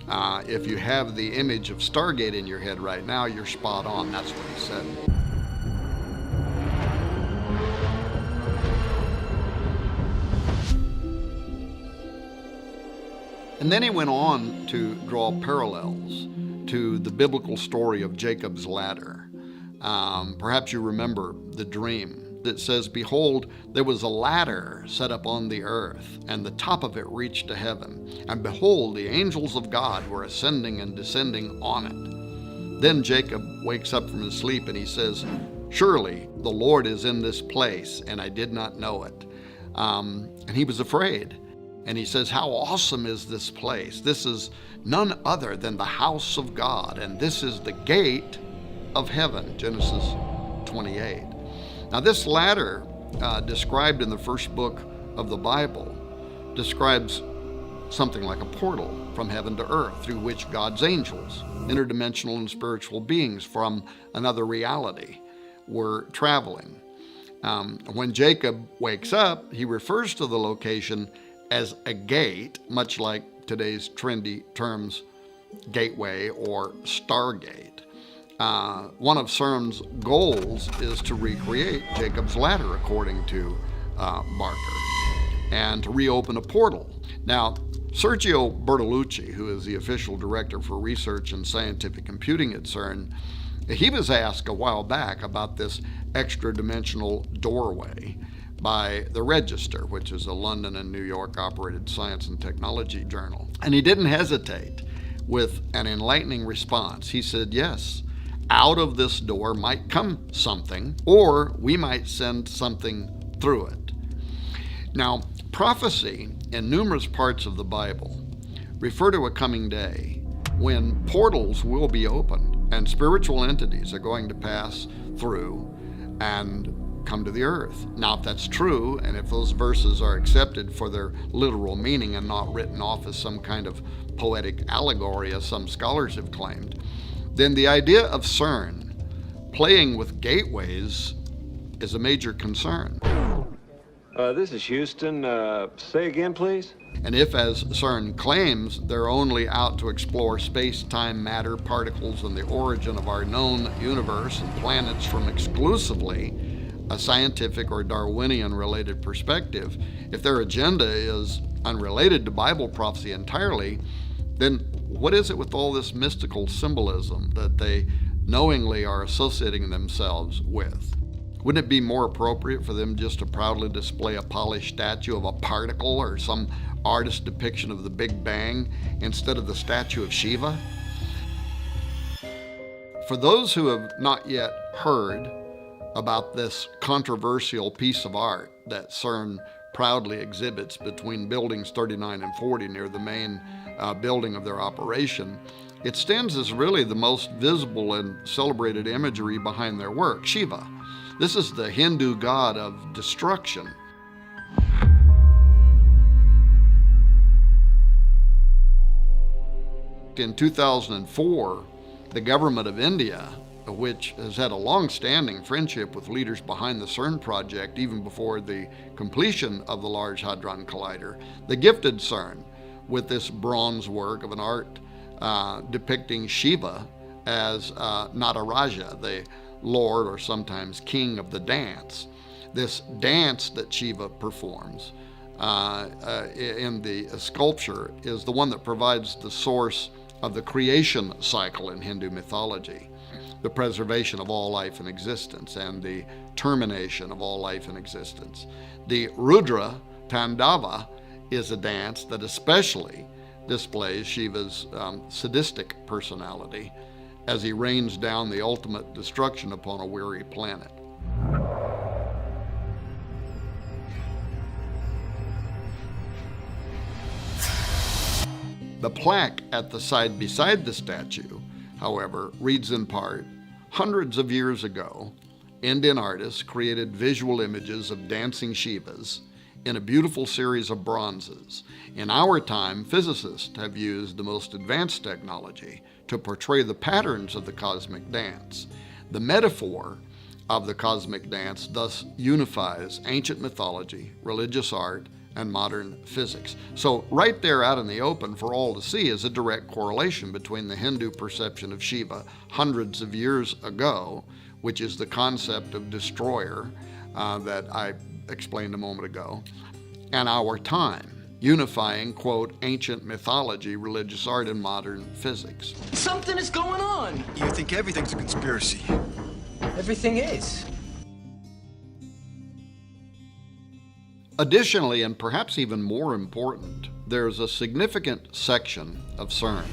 If you have the image of Stargate in your head right now, you're spot on. That's what he said. And then he went on to draw parallels to the biblical story of Jacob's ladder. Perhaps you remember the dream that says, "Behold, there was a ladder set up on the earth, and the top of it reached to heaven. And behold, the angels of God were ascending and descending on it." Then Jacob wakes up from his sleep and he says, "Surely the Lord is in this place, and I did not know it." And he was afraid. And he says, "How awesome is this place? This is none other than the house of God, and this is the gate of heaven." Genesis 28. Now this ladder, described in the first book of the Bible, describes something like a portal from heaven to earth through which God's angels, interdimensional and spiritual beings from another reality, were traveling. When Jacob wakes up, he refers to the location as a gate, much like today's trendy terms gateway or Stargate. One of CERN's goals is to recreate Jacob's ladder, according to Barker, and to reopen a portal. Now, Sergio Bertolucci, who is the official director for research and scientific computing at CERN, he was asked a while back about this extra-dimensional doorway by the Register, which is a London and New York operated science and technology journal. And he didn't hesitate with an enlightening response. He said, "Yes, out of this door might come something, or we might send something through it." Now, prophecy in numerous parts of the Bible refer to a coming day when portals will be opened and spiritual entities are going to pass through and come to the earth. Now, if that's true, and if those verses are accepted for their literal meaning and not written off as some kind of poetic allegory, as some scholars have claimed, then the idea of CERN playing with gateways is a major concern. This is Houston. Say again, please? And if, as CERN claims, they're only out to explore space-time, matter, particles, and the origin of our known universe and planets from exclusively a scientific or Darwinian-related perspective, if their agenda is unrelated to Bible prophecy entirely, then what is it with all this mystical symbolism that they knowingly are associating themselves with? Wouldn't it be more appropriate for them just to proudly display a polished statue of a particle or some artist depiction of the Big Bang instead of the statue of Shiva? For those who have not yet heard about this controversial piece of art that CERN proudly exhibits between buildings 39 and 40 near the main building of their operation, it stands as really the most visible and celebrated imagery behind their work, Shiva. This is the Hindu god of destruction. In 2004, the government of India, which has had a long-standing friendship with leaders behind the CERN project even before the completion of the Large Hadron Collider, they gifted CERN with this bronze work of an art depicting Shiva as Nataraja, the lord or sometimes king of the dance. This dance that Shiva performs in the sculpture is the one that provides the source of the creation cycle in Hindu mythology, the preservation of all life in existence and the termination of all life in existence. The Rudra Tandava is a dance that especially displays Shiva's sadistic personality as he rains down the ultimate destruction upon a weary planet. The plaque at the side beside the statue, however, reads in part, "Hundreds of years ago, Indian artists created visual images of dancing Shivas in a beautiful series of bronzes. In our time, physicists have used the most advanced technology to portray the patterns of the cosmic dance. The metaphor of the cosmic dance thus unifies ancient mythology, religious art, and modern physics. So right there out in the open for all to see is a direct correlation between the Hindu perception of Shiva hundreds of years ago, which is the concept of destroyer that I explained a moment ago, and our time, unifying, quote, ancient mythology, religious art, and modern physics. Something is going on. You think everything's a conspiracy? Everything is. Additionally, and perhaps even more important, there's a significant section of CERN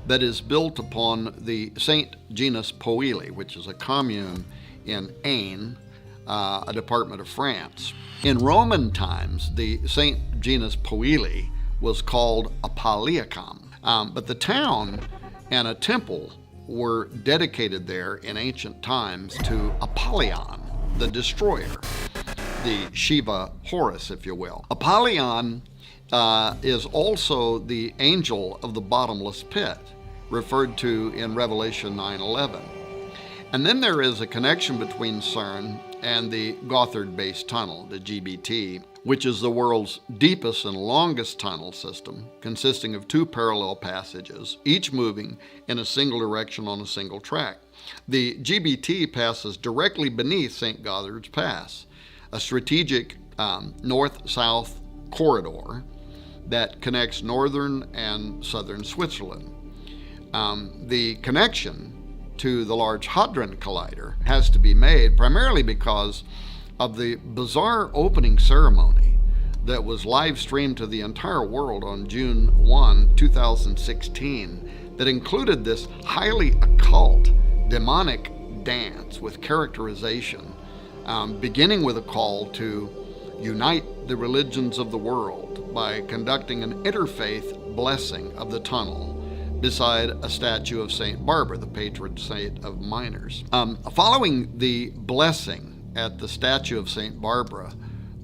that is built upon the Saint Genus Poili, which is a commune in Ain, a department of France. In Roman times, the Saint Genus Poili was called Apaliacum, but the town and a temple were dedicated there in ancient times to Apollyon, the destroyer, the Shiva Horus, if you will. Apollyon is also the angel of the bottomless pit, referred to in Revelation 9:11. And then there is a connection between CERN and the Gothard Base Tunnel, the GBT, which is the world's deepest and longest tunnel system, consisting of 2 parallel passages, each moving in a single direction on a single track. The GBT passes directly beneath St. Gothard's Pass, a strategic north-south corridor that connects northern and southern Switzerland. The connection to the Large Hadron Collider has to be made primarily because of the bizarre opening ceremony that was live streamed to the entire world on June 1, 2016, that included this highly occult, demonic dance with characterization, beginning with a call to unite the religions of the world by conducting an interfaith blessing of the tunnel beside a statue of St. Barbara, the patron saint of miners. Following the blessing at the statue of St. Barbara,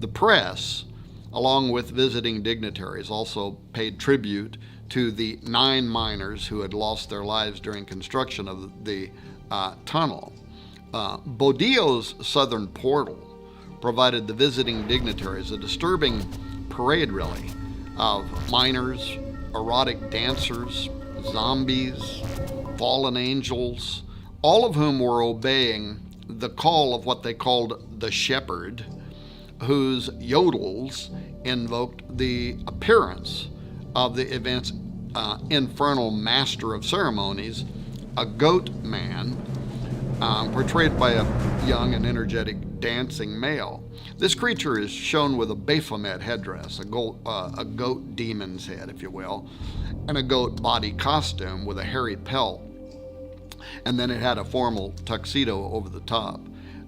the press, along with visiting dignitaries, also paid tribute to the 9 miners who had lost their lives during construction of the tunnel. Bodio's southern portal provided the visiting dignitaries a disturbing parade, really, of miners, erotic dancers, zombies, fallen angels, all of whom were obeying the call of what they called the shepherd, whose yodels invoked the appearance of the event's infernal master of ceremonies, a goat man, portrayed by a young and energetic dancing male. This creature is shown with a Baphomet headdress, a goat demon's head, if you will, and a goat body costume with a hairy pelt. And then it had a formal tuxedo over the top.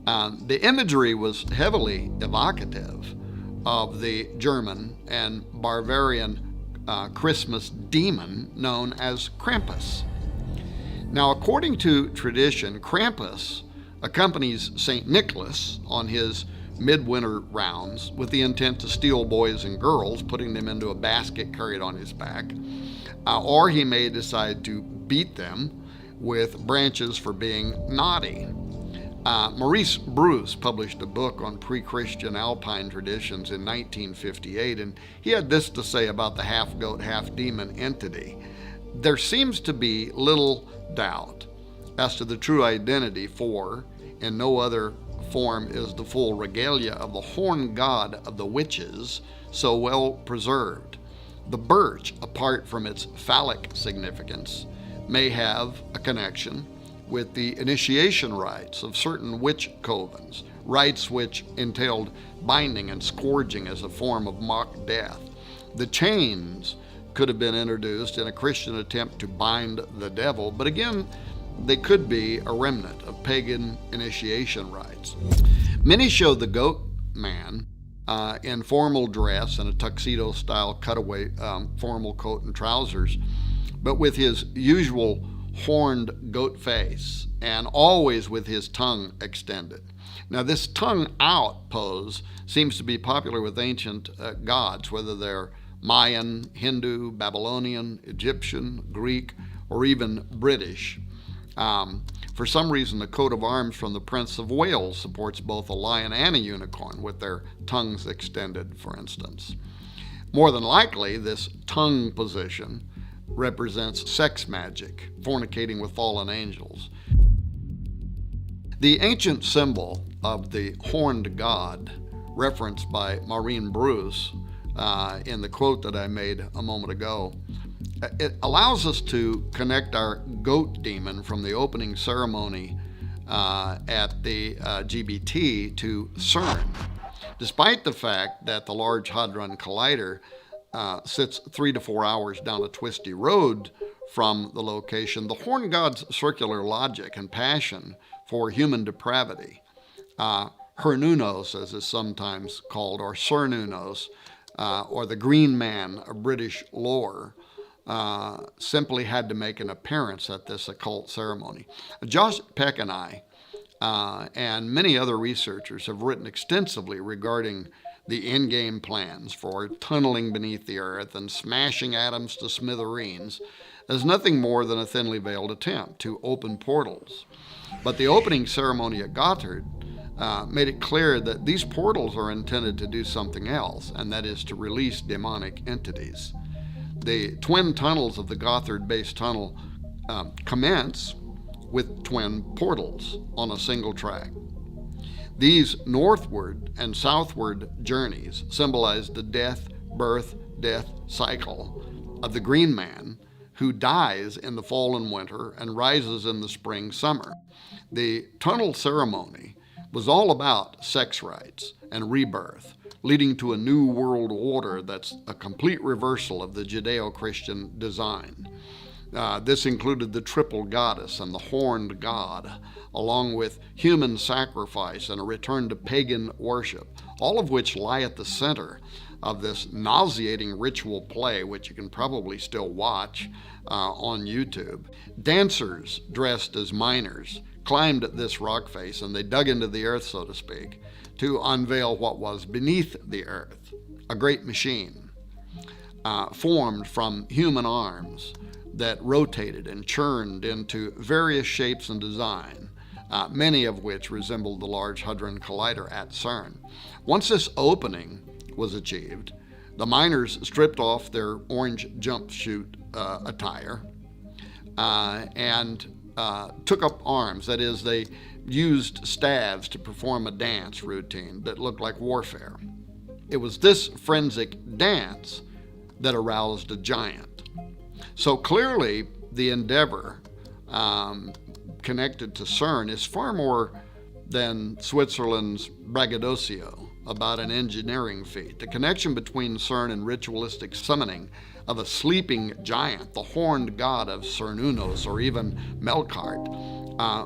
The imagery was heavily evocative of the German and Bavarian Christmas demon known as Krampus. Now, according to tradition, Krampus accompanies St. Nicholas on his midwinter rounds with the intent to steal boys and girls, putting them into a basket carried on his back, or he may decide to beat them with branches for being naughty. Maurice Bruce published a book on pre-Christian Alpine traditions in 1958, and he had this to say about the half-goat, half-demon entity. There seems to be little doubt as to the true identity, for in no other form is the full regalia of the horn god of the witches so well preserved. The birch, apart from its phallic significance, may have a connection with the initiation rites of certain witch covens, rites which entailed binding and scourging as a form of mock death. The chains could have been introduced in a Christian attempt to bind the devil, but again, they could be a remnant of pagan initiation rites. Many show the goat man in formal dress and a tuxedo-style cutaway formal coat and trousers, but with his usual horned goat face and always with his tongue extended. Now, this tongue out pose seems to be popular with ancient gods, whether they're Mayan, Hindu, Babylonian, Egyptian, Greek, or even British. For some reason, the coat of arms from the Prince of Wales supports both a lion and a unicorn with their tongues extended, for instance. More than likely, this tongue position represents sex magic, fornicating with fallen angels. The ancient symbol of the horned god, referenced by Maureen Bruce in the quote that I made a moment ago, it allows us to connect our goat demon from the opening ceremony at the GBT to CERN. Despite the fact that the Large Hadron Collider sits 3 to 4 hours down a twisty road from the location, the horn god's circular logic and passion for human depravity, Hernunos as is sometimes called, or Cernunos, or the Green Man of British lore, simply had to make an appearance at this occult ceremony. Josh Peck and I and many other researchers have written extensively regarding the in-game plans for tunneling beneath the earth and smashing atoms to smithereens as nothing more than a thinly veiled attempt to open portals. But the opening ceremony at Gotthard made it clear that these portals are intended to do something else, and that is to release demonic entities. The twin tunnels of the Gotthard base tunnel commence with twin portals on a single track. These northward and southward journeys symbolize the death cycle of the Green Man, who dies in the fall and winter and rises in the spring summer. The tunnel ceremony was all about sex rights and rebirth, leading to a new world order that's a complete reversal of the Judeo-Christian design. This included the triple goddess and the horned god, along with human sacrifice and a return to pagan worship, all of which lie at the center of this nauseating ritual play, which you can probably still watch on YouTube. Dancers dressed as miners climbed this rock face, and they dug into the earth, so to speak, to unveil what was beneath the earth, a great machine formed from human arms that rotated and churned into various shapes and design, many of which resembled the Large Hadron Collider at CERN. Once this opening was achieved, the miners stripped off their orange jumpsuit attire and took up arms. That is, they used staves to perform a dance routine that looked like warfare. It was this forensic dance that aroused a giant. So clearly, the endeavor connected to CERN is far more than Switzerland's braggadocio about an engineering feat. The connection between CERN and ritualistic summoning of a sleeping giant, the horned god of Cernunnos, or even Melkart.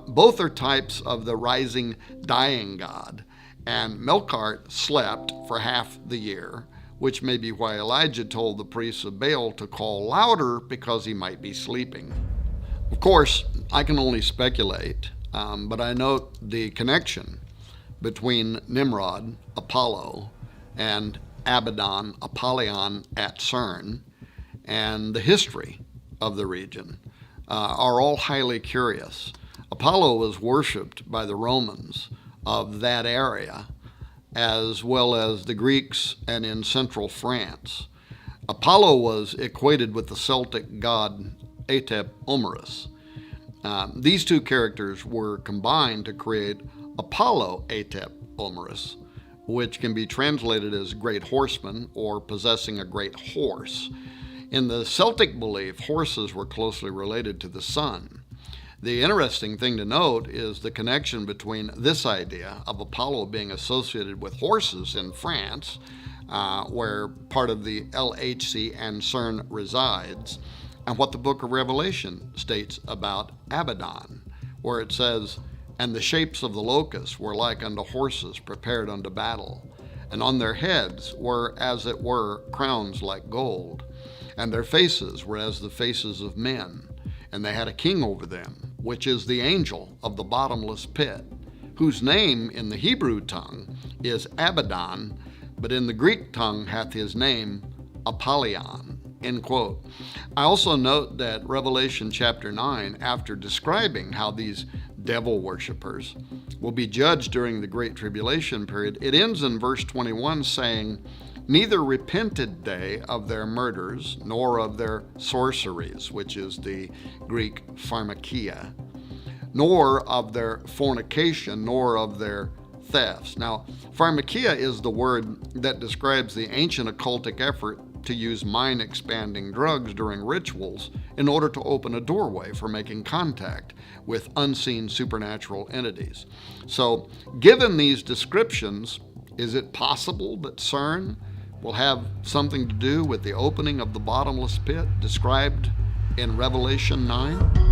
Both are types of the rising, dying god, and Melkart slept for half the year, which may be why Elijah told the priests of Baal to call louder, because he might be sleeping. Of course, I can only speculate, but I note the connection between Nimrod, Apollo, and Abaddon, Apollyon at CERN, and the history of the region are all highly curious. Apollo was worshipped by the Romans of that area, as well as the Greeks and in central France. Apollo was equated with the Celtic god Atep Omerus. These two characters were combined to create Apollo Atep Omerus, which can be translated as great horseman or possessing a great horse. In the Celtic belief, horses were closely related to the sun. The interesting thing to note is the connection between this idea of Apollo being associated with horses in France, where part of the LHC and CERN resides, and what the book of Revelation states about Abaddon, where it says, "And the shapes of the locusts were like unto horses prepared unto battle, and on their heads were as it were crowns like gold, and their faces were as the faces of men, and they had a king over them, which is the angel of the bottomless pit, whose name in the Hebrew tongue is Abaddon, but in the Greek tongue hath his name Apollyon." End quote. I also note that Revelation chapter 9, after describing how these devil worshippers will be judged during the Great Tribulation period, it ends in verse 21 saying, "Neither repented they of their murders, nor of their sorceries," which is the Greek pharmakia, "nor of their fornication, nor of their thefts." Now, pharmakia is the word that describes the ancient occultic effort to use mind-expanding drugs during rituals in order to open a doorway for making contact with unseen supernatural entities. So, given these descriptions, is it possible that CERN will have something to do with the opening of the bottomless pit described in Revelation 9?